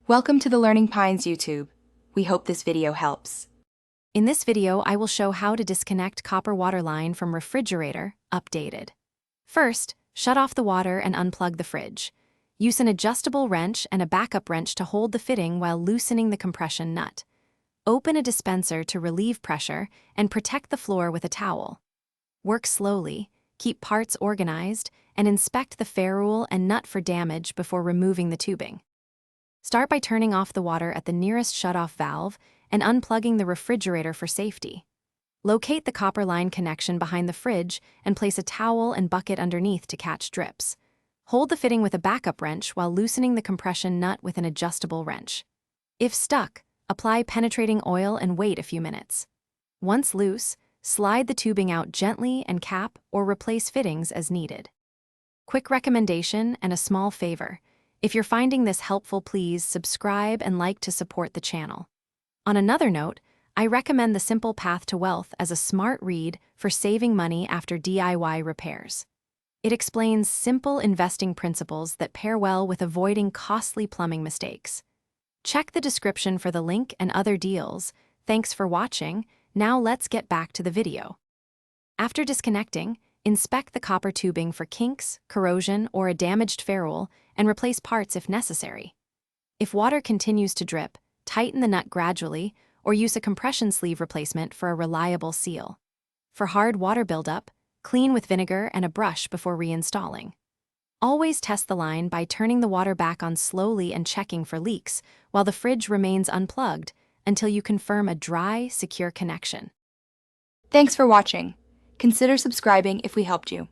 Welcome to the Learning Pines YouTube. We hope this video helps. In this video, I will show how to disconnect copper water line from refrigerator, updated. First, shut off the water and unplug the fridge. Use an adjustable wrench and a backup wrench to hold the fitting while loosening the compression nut. Open a dispenser to relieve pressure and protect the floor with a towel. Work slowly, keep parts organized, and inspect the ferrule and nut for damage before removing the tubing. Start by turning off the water at the nearest shutoff valve and unplugging the refrigerator for safety. Locate the copper line connection behind the fridge and place a towel and bucket underneath to catch drips. Hold the fitting with a backup wrench while loosening the compression nut with an adjustable wrench. If stuck, apply penetrating oil and wait a few minutes. Once loose, slide the tubing out gently and cap or replace fittings as needed. Quick recommendation and a small favor. If you're finding this helpful, please subscribe and like to support the channel. On another note, I recommend The Simple Path to Wealth as a smart read for saving money after DIY repairs. It explains simple investing principles that pair well with avoiding costly plumbing mistakes. Check the description for the link and other deals. Thanks for watching. Now let's get back to the video. After disconnecting, inspect the copper tubing for kinks, corrosion, or a damaged ferrule, and replace parts if necessary. If water continues to drip, tighten the nut gradually or use a compression sleeve replacement for a reliable seal. For hard water buildup, clean with vinegar and a brush before reinstalling. Always test the line by turning the water back on slowly and checking for leaks while the fridge remains unplugged until you confirm a dry, secure connection. Thanks for watching. Consider subscribing if we helped you.